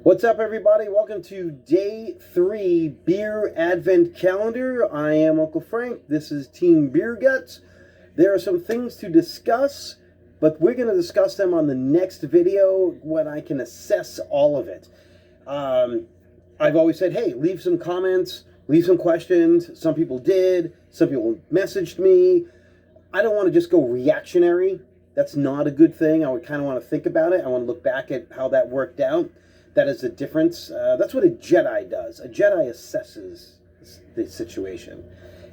What's up, everybody? Welcome to day 3 Beer Advent Calendar. I am Uncle Frank. This is Team Beer Guts. There are some things to discuss, but we're going to discuss them on the next video when I can assess all of it. I've always said, hey, leave some comments, leave some questions. Some people did. Some people messaged me. I don't want to just go reactionary. That's not a good thing. I would kind of want to think about it. I want to look back at how that worked out. That is the difference. That's what a Jedi does. A Jedi assesses the situation.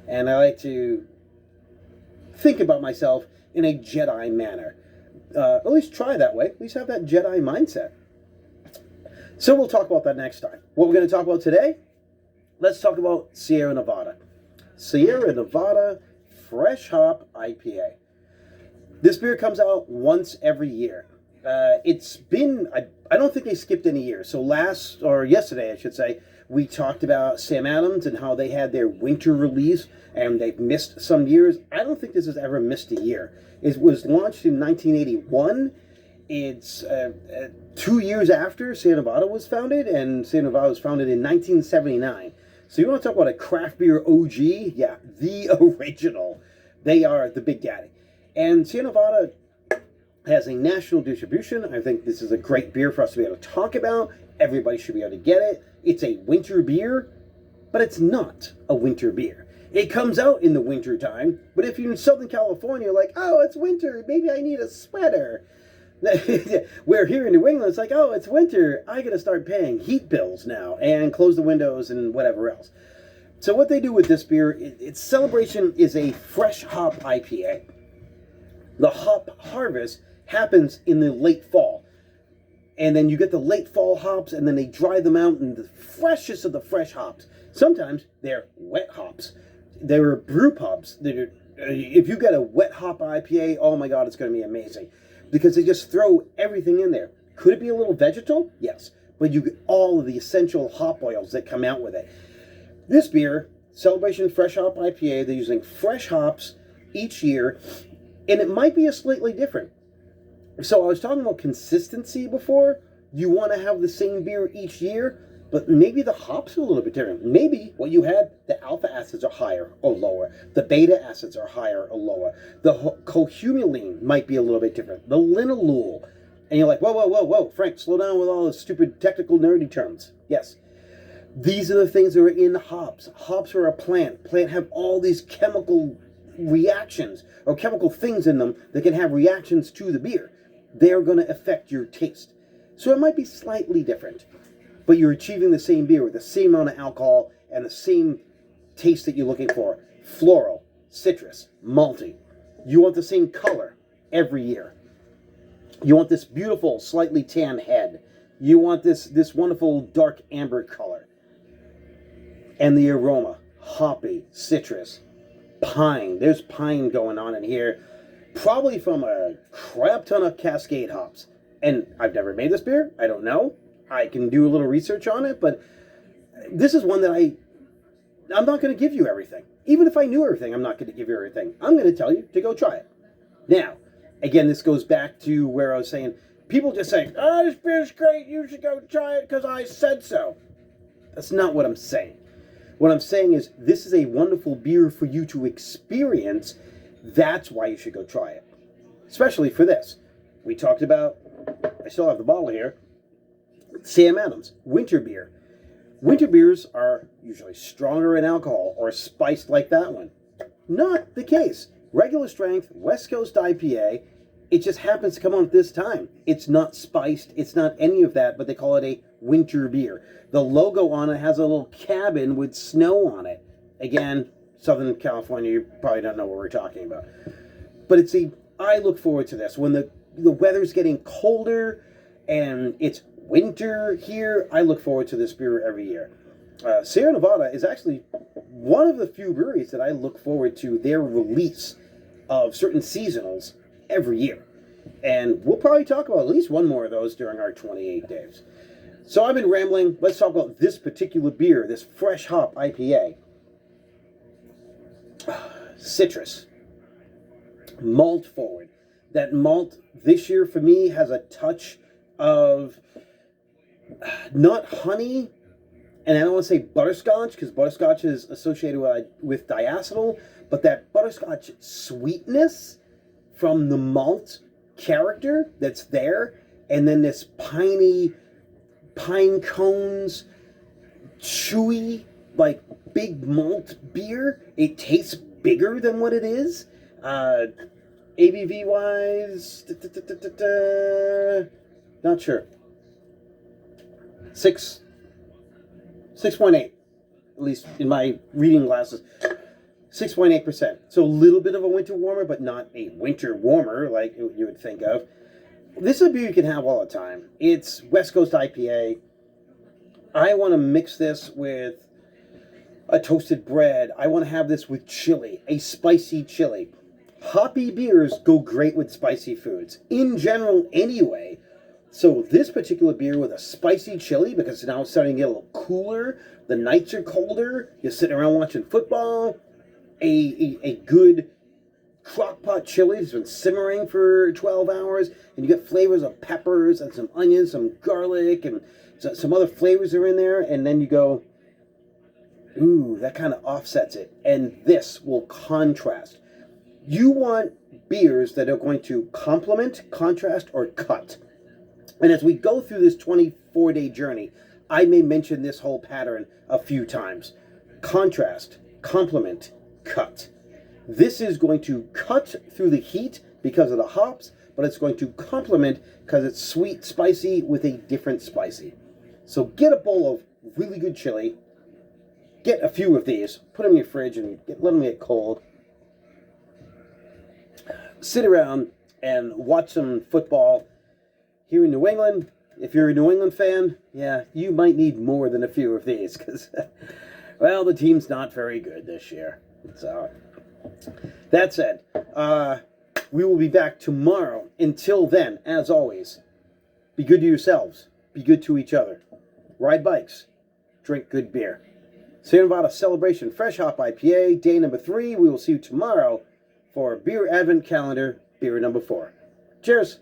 And I like to think about myself in a Jedi manner. At least try that way. At least have that Jedi mindset. So we'll talk about that next time. What we're going to talk about today, let's talk about Sierra Nevada. Sierra Nevada Fresh Hop IPA. This beer comes out once every year. It's been, I don't think they skipped any years. So yesterday, I should say, we talked about Sam Adams and how they had their winter release and they've missed some years. I don't think this has ever missed a year. It was launched in 1981. It's 2 years after Sierra Nevada was founded, and Sierra Nevada was founded in 1979. So you want to talk about a craft beer OG? Yeah, the original. They are the big daddy. And Sierra Nevada has a national distribution. I think this is a great beer for us to be able to talk about. Everybody should be able to get it. It's a winter beer, but it's not a winter beer. It comes out in the winter time, but if you're in Southern California, like, oh, it's winter, maybe I need a sweater. Where here in New England, it's like, oh, it's winter, I gotta start paying heat bills now and close the windows and whatever else. So what they do with this beer, its celebration is a fresh hop IPA. The hop harvest happens in the late fall. And then you get the late fall hops, and then they dry them out in the freshest of the fresh hops. Sometimes they're wet hops. They're brew pubs. If you get a wet hop IPA, oh my God, it's going to be amazing. Because they just throw everything in there. Could it be a little vegetal? Yes. But you get all of the essential hop oils that come out with it. This beer, Celebration Fresh Hop IPA, they're using fresh hops each year, and it might be a slightly different. So I was talking about consistency before. You want to have the same beer each year, but maybe the hops are a little bit different. Maybe what you had, the alpha acids are higher or lower. The beta acids are higher or lower. The cohumulene might be a little bit different. The linalool. And you're like, whoa, Frank, slow down with all those stupid technical nerdy terms. Yes. These are the things that are in hops. Hops are a plant. Plant have all these chemical reactions or chemical things in them that can have reactions to the beer. They're going to affect your taste. So it might be slightly different, but you're achieving the same beer with the same amount of alcohol and the same taste that you're looking for. Floral, citrus, malty. You want the same color every year. You want this beautiful, slightly tan head. You want this wonderful dark amber color. And the aroma, hoppy, citrus, pine. There's pine going on in here. Probably from a crap ton of Cascade hops. And I've never made this beer. I don't know. I can do a little research on it, but this is one that I'm not going to give you everything. Even if I knew everything, I'm not going to give you everything. I'm going to tell you to go try it. Now, again, this goes back to where I was saying, people just say, oh, this beer's great, you should go try it because I said so. That's not what I'm saying. What I'm saying is this is a wonderful beer for you to experience. That's why you should go try it. Especially for this. We talked about, I still have the bottle here, Sam Adams, winter beer. Winter beers are usually stronger in alcohol or spiced like that one. Not the case. Regular strength, West Coast IPA, it just happens to come on at this time. It's not spiced, it's not any of that, but they call it a winter beer. The logo on it has a little cabin with snow on it. Again, Southern California, you probably don't know what we're talking about. But I look forward to this. When the weather's getting colder and it's winter here, I look forward to this beer every year. Sierra Nevada is actually one of the few breweries that I look forward to their release of certain seasonals every year. And we'll probably talk about at least one more of those during our 28 days. So I've been rambling. Let's talk about this particular beer, this fresh hop IPA. Citrus. Malt forward. That malt this year for me has a touch of not honey, and I don't want to say butterscotch because butterscotch is associated with diacetyl, but that butterscotch sweetness from the malt character that's there, and then this piney pine cones, chewy, like big malt beer. It tastes bigger than what it is. ABV wise, not sure. 6.8, at least in my reading glasses. 6.8%. So a little bit of a winter warmer, but not a winter warmer like you would think of. This is a beer you can have all the time. It's West Coast IPA. I want to mix this with a toasted bread. I want to have this with chili, a spicy chili. Hoppy beers go great with spicy foods, in general anyway. So this particular beer with a spicy chili, because now it's starting to get a little cooler, the nights are colder, you're sitting around watching football, a good crock-pot chili that's been simmering for 12 hours, and you get flavors of peppers and some onions, some garlic, and some other flavors are in there, and then you go, ooh, that kind of offsets it. And this will contrast. You want beers that are going to complement, contrast, or cut. And as we go through this 24-day journey, I may mention this whole pattern a few times. Contrast, complement, cut. This is going to cut through the heat because of the hops, but it's going to complement because it's sweet, spicy with a different spicy. So get a bowl of really good chili. Get a few of these. Put them in your fridge and let them get cold. Sit around and watch some football. Here in New England, if you're a New England fan, yeah, you might need more than a few of these because, well, the team's not very good this year. So, that said, we will be back tomorrow. Until then, as always, be good to yourselves. Be good to each other. Ride bikes. Drink good beer. Sierra Nevada Celebration Fresh Hop IPA, day number 3. We will see you tomorrow for Beer Advent Calendar, beer number 4. Cheers.